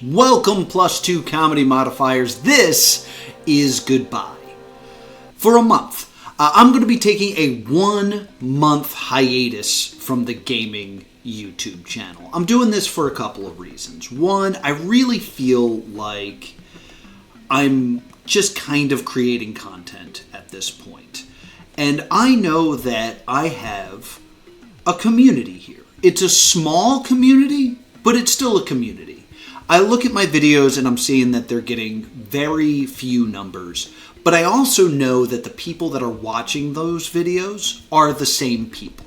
Welcome, +2 comedy modifiers. This is goodbye. For a month, I'm going to be taking a 1-month hiatus from the gaming YouTube channel. I'm doing this for a couple of reasons. One, I really feel like I'm just kind of creating content at this point. And I know that I have a community here. It's a small community, but it's still a community. I look at my videos and I'm seeing that they're getting very few numbers, but I also know that the people that are watching those videos are the same people.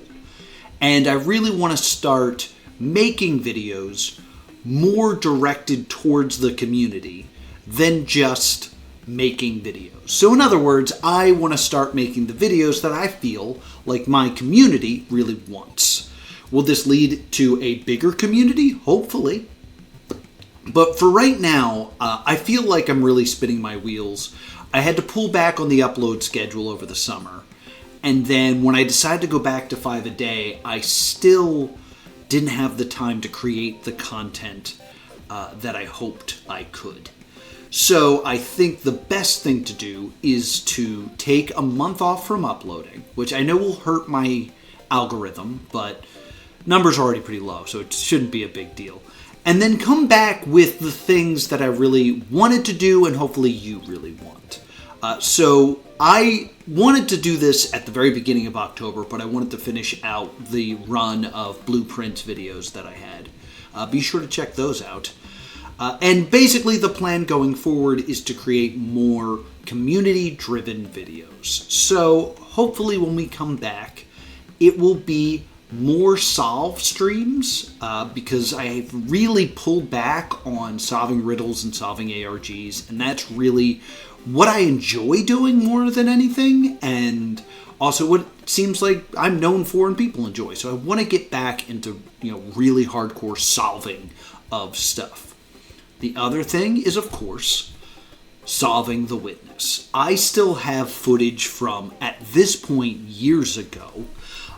And I really want to start making videos more directed towards the community than just making videos. So in other words, I want to start making the videos that I feel like my community really wants. Will this lead to a bigger community? Hopefully. But for right now, I feel like I'm really spinning my wheels. I had to pull back on the upload schedule over the summer. And then when I decided to go back to 5 a day, I still didn't have the time to create the content that I hoped I could. So I think the best thing to do is to take a month off from uploading, which I know will hurt my algorithm, but numbers are already pretty low, so it shouldn't be a big deal. And then come back with the things that I really wanted to do and hopefully you really want. So I wanted to do this at the very beginning of October, but I wanted to finish out the run of Blueprint videos that I had. Be sure to check those out. And basically the plan going forward is to create more community-driven videos. So hopefully when we come back, it will be more solve streams because I've really pulled back on solving riddles and solving ARGs, and that's really what I enjoy doing more than anything, and also what it seems like I'm known for and people enjoy. So I want to get back into really hardcore solving of stuff. The other thing is, of course, solving The Witness. I still have footage from, at this point, years ago,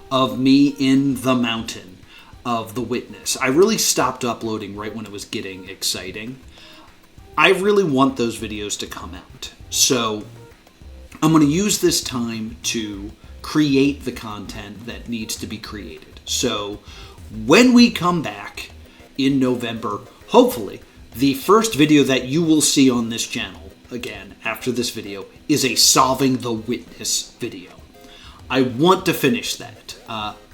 of me in the mountain of The Witness. I really stopped uploading right when it was getting exciting. I really want those videos to come out. So I'm going to use this time to create the content that needs to be created. So when we come back in November, hopefully, the first video that you will see on this channel, again, after this video, is a Solving the Witness video. I want to finish that.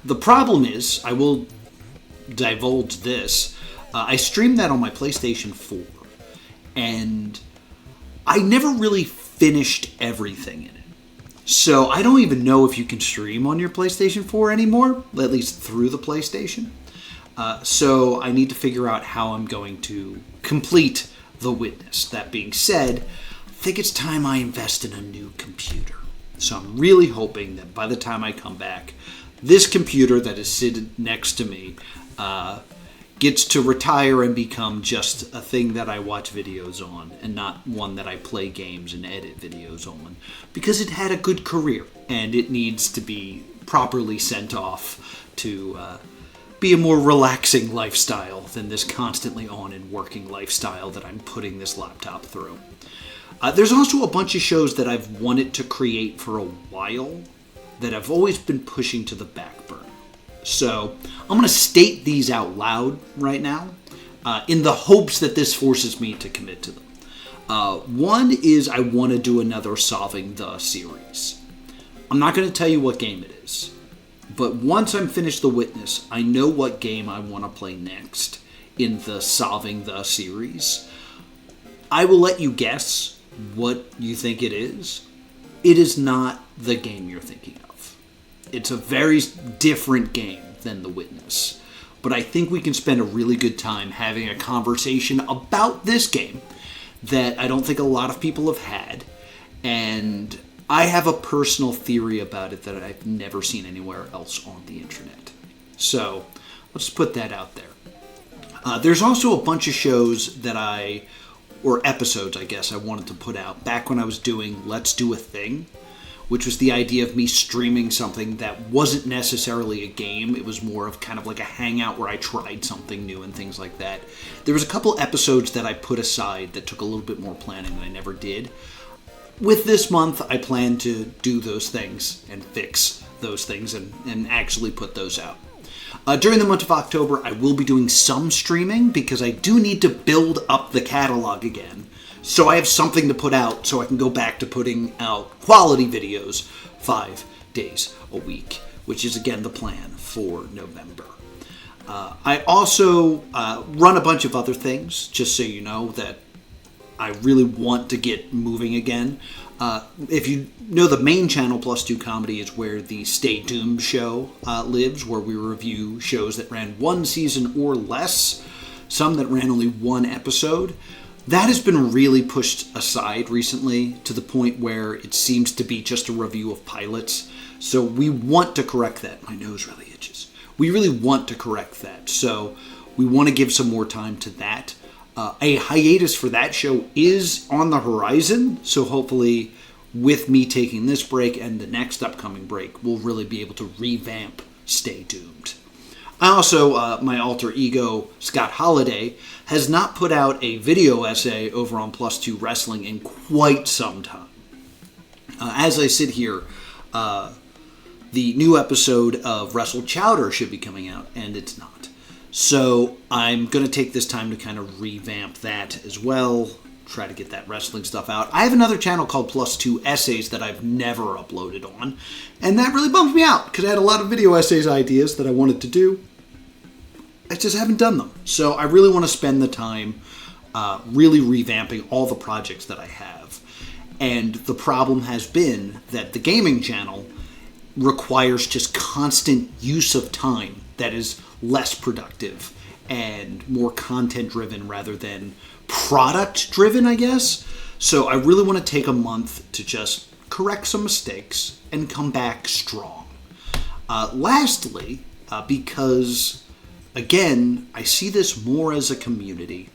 The problem is, I will divulge this, I streamed that on my PlayStation 4, and I never really finished everything in it. So I don't even know if you can stream on your PlayStation 4 anymore, at least through the PlayStation. So I need to figure out how I'm going to complete The Witness. That being said, I think it's time I invest in a new computer. So I'm really hoping that by the time I come back, this computer that is sitting next to me gets to retire and become just a thing that I watch videos on and not one that I play games and edit videos on, because it had a good career and it needs to be properly sent off to be a more relaxing lifestyle than this constantly on and working lifestyle that I'm putting this laptop through. There's also a bunch of shows that I've wanted to create for a while that I've always been pushing to the back burner. So I'm going to state these out loud right now in the hopes that this forces me to commit to them. One is I want to do another Solving the series. I'm not going to tell you what game it is, but once I'm finished The Witness, I know what game I want to play next in the Solving the series. I will let you guess what you think it is. It is not the game you're thinking of. It's a very different game than The Witness. But I think we can spend a really good time having a conversation about this game that I don't think a lot of people have had. And I have a personal theory about it that I've never seen anywhere else on the internet. So let's put that out there. There's also a bunch of shows that or episodes, I guess, I wanted to put out back when I was doing Let's Do a Thing, which was the idea of me streaming something that wasn't necessarily a game. It was more of kind of like a hangout where I tried something new and things like that. There was a couple episodes that I put aside that took a little bit more planning and I never did. With this month, I plan to do those things and fix those things and actually put those out. During the month of October, I will be doing some streaming because I do need to build up the catalog again. So I have something to put out so I can go back to putting out quality videos 5 days a week, which is again the plan for November. I also run a bunch of other things, just so you know that I really want to get moving again. If you know, the main channel, Plus 2 Comedy, is where the Stay Doomed show lives, where we review shows that ran 1 season or less, some that ran only 1 episode. That has been really pushed aside recently to the point where it seems to be just a review of pilots. So we want to correct that. My nose really itches. We really want to correct that. So we want to give some more time to that. A hiatus for that show is on the horizon. So hopefully with me taking this break and the next upcoming break, we'll really be able to revamp Stay Doomed. I also, my alter ego, Scott Holiday, has not put out a video essay over on Plus 2 Wrestling in quite some time. As I sit here, the new episode of Wrestle Chowder should be coming out, and it's not. So I'm going to take this time to kind of revamp that as well, try to get that wrestling stuff out. I have another channel called Plus 2 Essays that I've never uploaded on, and that really bums me out because I had a lot of video essays ideas that I wanted to do. I just haven't done them. So I really want to spend the time really revamping all the projects that I have. And the problem has been that the gaming channel requires just constant use of time that is less productive and more content driven rather than product driven, I guess. So I really want to take a month to just correct some mistakes and come back strong. Lastly, because again, I see this more as a community,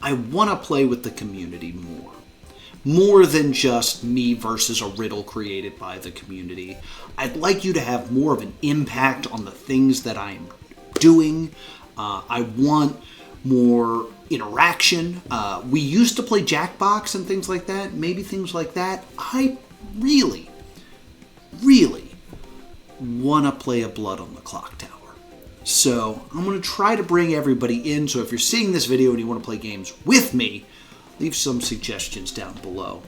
I want to play with the community more. More than just me versus a riddle created by the community. I'd like you to have more of an impact on the things that I'm doing. I want more interaction. We used to play Jackbox and things like that, maybe things like that. I really, really want to play a Blood on the Clock Tower. So I'm going to try to bring everybody in. So if you're seeing this video and you want to play games with me, leave some suggestions down below.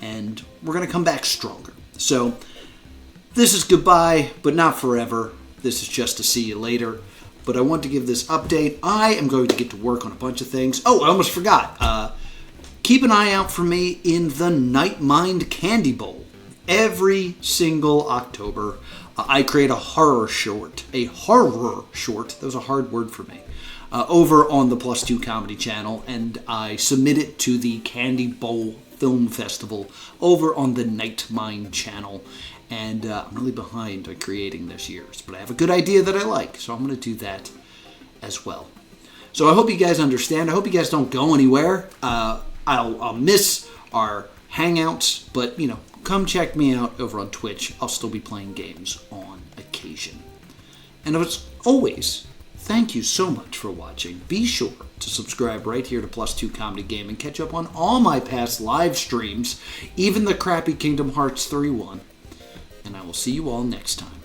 And we're going to come back stronger. So this is goodbye, but not forever. This is just to see you later. But I want to give this update. I am going to get to work on a bunch of things. Oh, I almost forgot. Keep an eye out for me in the Nightmind Candy Bowl. Every single October, I create a horror short. A horror short. That was a hard word for me. Over on the Plus 2 Comedy channel, and I submit it to the Candy Bowl Film Festival over on the Nightmind channel. And I'm really behind on creating this year's, but I have a good idea that I like, so I'm going to do that as well. So I hope you guys understand. I hope you guys don't go anywhere. I'll miss our hangouts, but come check me out over on Twitch. I'll still be playing games on occasion. And as always, thank you so much for watching. Be sure to subscribe right here to Plus 2 Comedy Game and catch up on all my past live streams, even the crappy Kingdom Hearts 3 one. And I will see you all next time.